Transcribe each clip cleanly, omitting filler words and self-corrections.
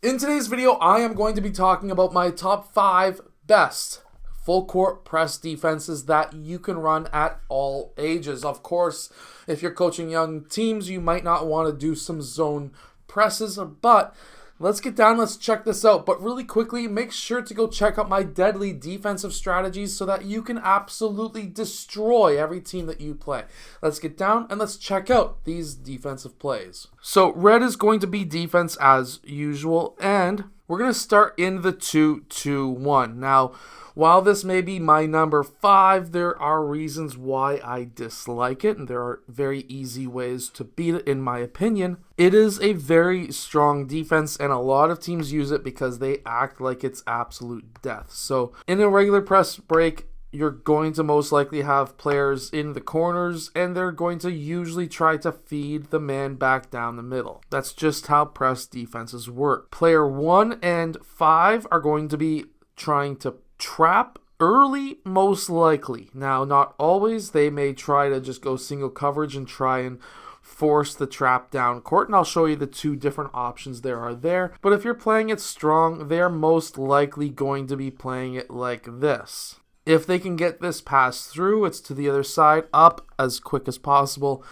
In today's video, I am going to be talking about my top 5 best full court press defenses that you can run at all ages. Of course, if you're coaching young teams, you might not want to do some zone presses, but let's get down, let's check this out. But really quickly, make sure to go check out my deadly defensive strategies so that you can absolutely destroy every team that you play. Let's get down and let's check out these defensive plays. So red is going to be defense as usual, and we're going to start in the 2-2-1. Now, while this may be my number 5, there are reasons why I dislike it, and there are very easy ways to beat it in my opinion. It is a very strong defense, and a lot of teams use it because they act like it's absolute death. So in a regular press break, you're going to most likely have players in the corners, and they're going to usually try to feed the man back down the middle. That's just how press defenses work. Player 1 and 5 are going to be trying to trap early, most likely. Now, not always. They may try to just go single coverage and try and force the trap down court, and I'll show you the 2 different options there are there. But if you're playing it strong, they're most likely going to be playing it like this. If they can get this pass through, it's to the other side, up as quick as possible,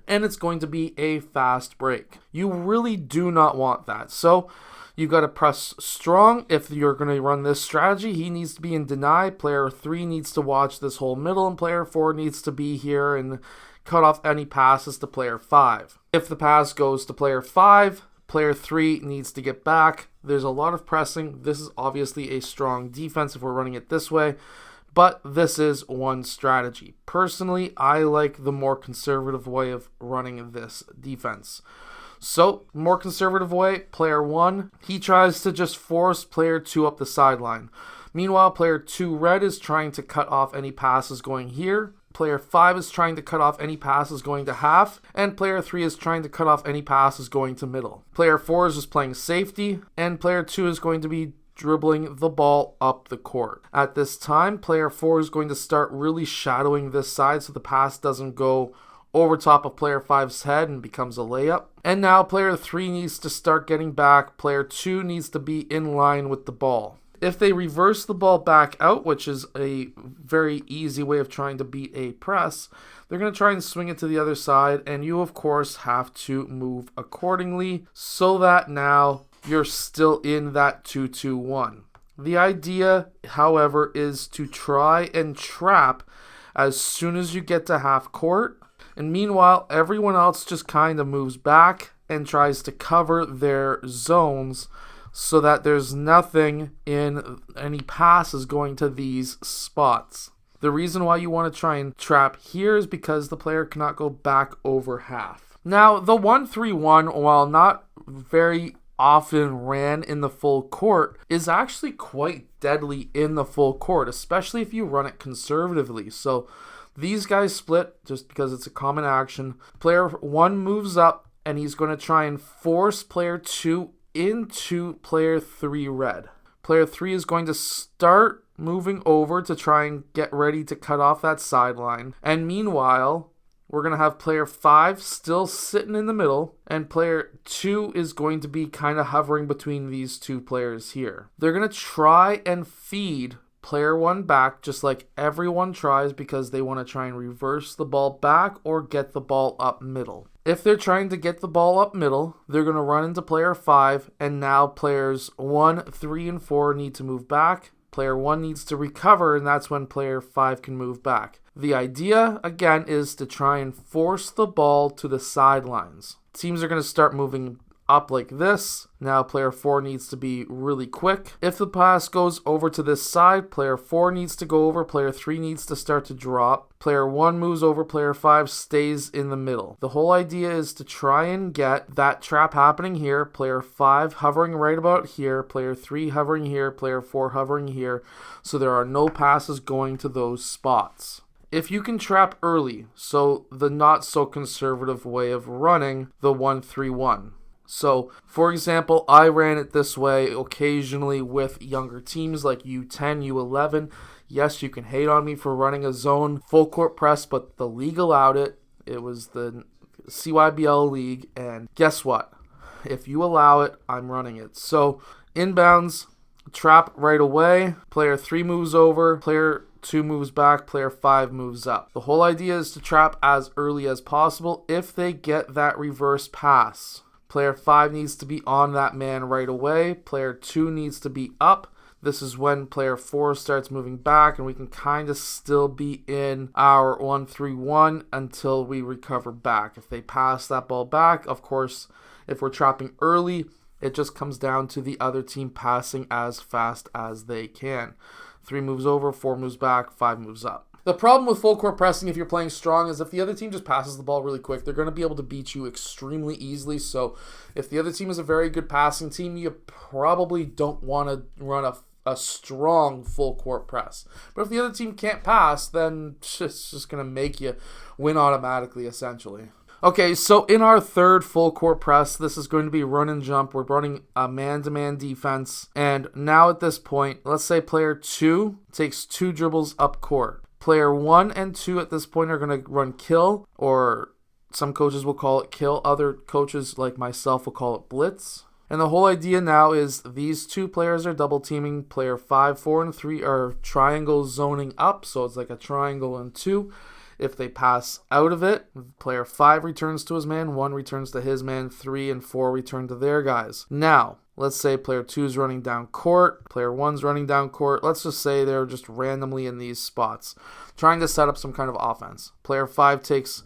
and it's going to be a fast break. You really do not want that. So you've got to press strong. If you're going to run this strategy, he needs to be in deny. Player 3 needs to watch this whole middle, and player 4 needs to be here and cut off any passes to player 5. If the pass goes to player 5, player 3 needs to get back. There's a lot of pressing. This is obviously a strong defense if we're running it this way, but this is one strategy. Personally, I like the more conservative way of running this defense. So, more conservative way, player 1, he tries to just force player 2 up the sideline. Meanwhile, player 2 red is trying to cut off any passes going here. Player 5 is trying to cut off any passes going to half, and player 3 is trying to cut off any passes going to middle. Player 4 is just playing safety, and player 2 is going to be dribbling the ball up the court. At this time, player 4 is going to start really shadowing this side so the pass doesn't go over top of player 5's head and becomes a layup. And now player 3 needs to start getting back. Player 2 needs to be in line with the ball. If they reverse the ball back out, which is a very easy way of trying to beat a press, they're going to try and swing it to the other side, and you of course have to move accordingly so that now you're still in that 2-2-1. The idea, however, is to try and trap as soon as you get to half court, and meanwhile everyone else just kind of moves back and tries to cover their zones so that there's nothing in any passes going to these spots. The reason why you want to try and trap here is because the player cannot go back over half. Now, the 1-3-1, while not very often ran in the full court, is actually quite deadly in the full court, especially if you run it conservatively. So these guys split just because it's a common action. Player 1 moves up, and he's going to try and force player 2 into player 3 red. Player 3 is going to start moving over to try and get ready to cut off that sideline. And meanwhile, we're going to have player 5 still sitting in the middle, and player 2 is going to be kind of hovering between these 2 players here. They're going to try and feed player 1 back just like everyone tries because they want to try and reverse the ball back or get the ball up middle. If they're trying to get the ball up middle, they're going to run into player 5, and now players 1, 3, and 4 need to move back. Player 1 needs to recover, and that's when player 5 can move back. The idea, again, is to try and force the ball to the sidelines. Teams are going to start moving up like this. Now player 4 needs to be really quick. If the pass goes over to this side, player 4 needs to go over, player 3 needs to start to drop. Player 1 moves over, player 5 stays in the middle. The whole idea is to try and get that trap happening here. Player 5 hovering right about here, player 3 hovering here, player 4 hovering here, so there are no passes going to those spots. If you can trap early, so the not so conservative way of running the 1-3-1. So, for example, I ran it this way occasionally with younger teams like U10, U11. Yes, you can hate on me for running a zone full court press, but the league allowed it. It was the CYBL league, and guess what? If you allow it, I'm running it. So inbounds, trap right away. Player 3 moves over. Player 2 moves back. Player 5 moves up. The whole idea is to trap as early as possible if they get that reverse pass. Player 5 needs to be on that man right away. Player 2 needs to be up. This is when player 4 starts moving back, and we can kind of still be in our 1-3-1 until we recover back. If they pass that ball back, of course, if we're trapping early, it just comes down to the other team passing as fast as they can. 3 moves over, 4 moves back, 5 moves up. The problem with full court pressing if you're playing strong is if the other team just passes the ball really quick, they're going to be able to beat you extremely easily. So if the other team is a very good passing team, you probably don't want to run a strong full court press. But if the other team can't pass, then it's just going to make you win automatically, essentially. Okay, so in our third full court press, this is going to be run and jump. We're running a man-to-man defense. And now at this point, let's say player 2 takes 2 dribbles up court. Player 1 and 2 at this point are going to run kill, or some coaches will call it kill. Other coaches like myself will call it blitz. And the whole idea now is these 2 players are double teaming. Player 5, 4, and 3 are triangle zoning up. So it's like a triangle and 2. If they pass out of it, player 5 returns to his man, 1 returns to his man, 3 and 4 return to their guys. Now, let's say player 2 is running down court, player 1 is running down court. Let's just say they're just randomly in these spots, trying to set up some kind of offense. Player 5 takes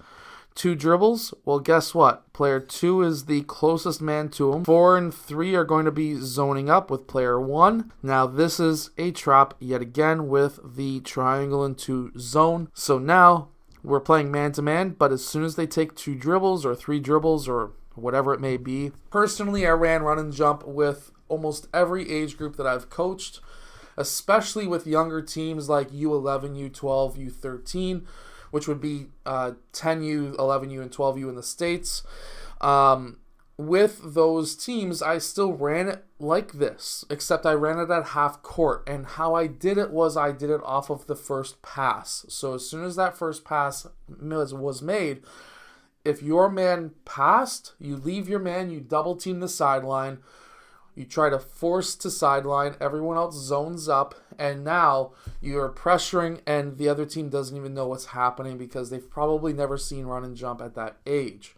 2 dribbles. Well, guess what? Player 2 is the closest man to him. 4 and 3 are going to be zoning up with player 1. Now, this is a trap yet again with the triangle and 2 zone. So now we're playing man-to-man, but as soon as they take 2 dribbles or 3 dribbles or whatever it may be. Personally, I ran run and jump with almost every age group that I've coached, especially with younger teams like U11, U12, U13, which would be 10U, 11U, and 12U in the States. With those teams, I still ran it like this, except I ran it at half court. And how I did it was I did it off of the first pass. So as soon as that first pass was made, if your man passed, you leave your man, you double team the sideline, you try to force to sideline, everyone else zones up, and now you're pressuring and the other team doesn't even know what's happening because they've probably never seen run and jump at that age.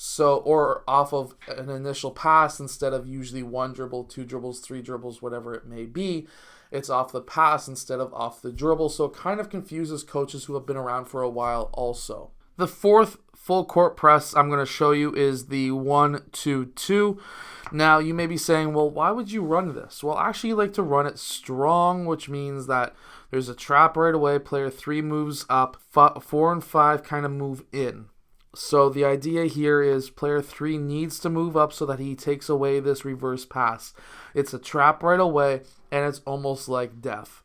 So, or off of an initial pass instead of usually 1 dribble, 2 dribbles, 3 dribbles, whatever it may be, it's off the pass instead of off the dribble. So it kind of confuses coaches who have been around for a while also. The fourth full court press I'm going to show you is the 1-2-2. Now, you may be saying, well, why would you run this? Well, actually, you like to run it strong, which means that there's a trap right away. Player 3 moves up. 4 and 5 kind of move in. So the idea here is player 3 needs to move up so that he takes away this reverse pass. It's a trap right away, and it's almost like death.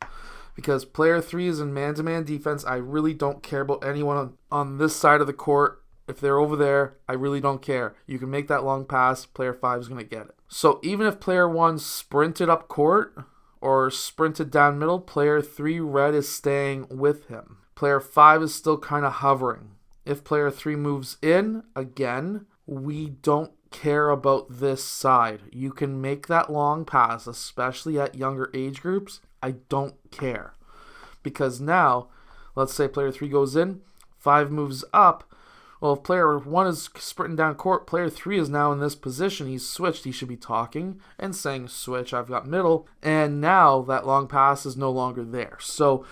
Because player 3 is in man-to-man defense, I really don't care about anyone on this side of the court. If they're over there, I really don't care. You can make that long pass, player 5 is going to get it. So even if player 1 sprinted up court or sprinted down middle, player 3 red is staying with him. Player 5 is still kind of hovering. If player 3 moves in, again, we don't care about this side. You can make that long pass, especially at younger age groups. I don't care. Because now, let's say player 3 goes in, 5 moves up. Well, if player 1 is sprinting down court, player 3 is now in this position. He's switched. He should be talking and saying, switch, I've got middle. And now that long pass is no longer there. So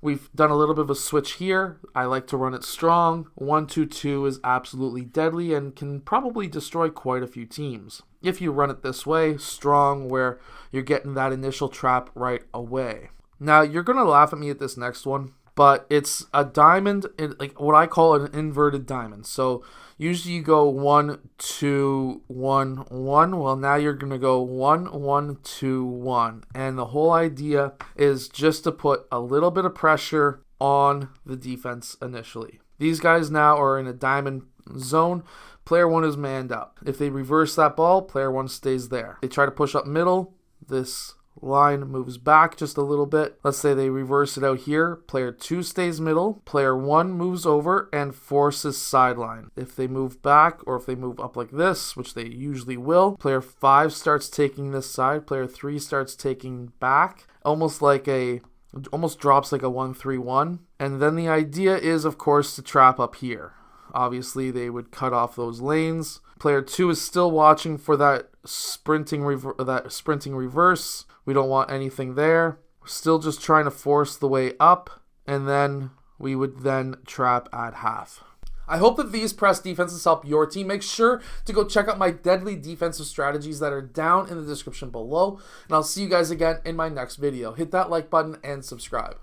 we've done a little bit of a switch here. I like to run it strong. 1-2-2 is absolutely deadly and can probably destroy quite a few teams. If you run it this way, strong, where you're getting that initial trap right away. Now, you're going to laugh at me at this next one, but it's a diamond, like what I call an inverted diamond. So usually you go 1-2-1-1. Well, now you're going to go 1-1-2-1. And the whole idea is just to put a little bit of pressure on the defense initially. These guys now are in a diamond zone. Player 1 is manned up. If they reverse that ball, player 1 stays there. They try to push up middle. This line moves back just a little bit. Let's say they reverse it out here. Player 2 stays middle. Player 1 moves over and forces sideline. If they move back or if they move up like this, which they usually will, player 5 starts taking this side. Player 3 starts taking back. Almost drops like a 1-3-1. And then the idea is, of course, to trap up here. Obviously, they would cut off those lanes. Player 2 is still watching for that sprinting reverse. We don't want anything there. We're still just trying to force the way up, and then we would then trap at half. I hope that these press defenses help your team. Make sure to go check out my deadly defensive strategies that are down in the description below, and I'll see you guys again in my next video. Hit that like button and subscribe.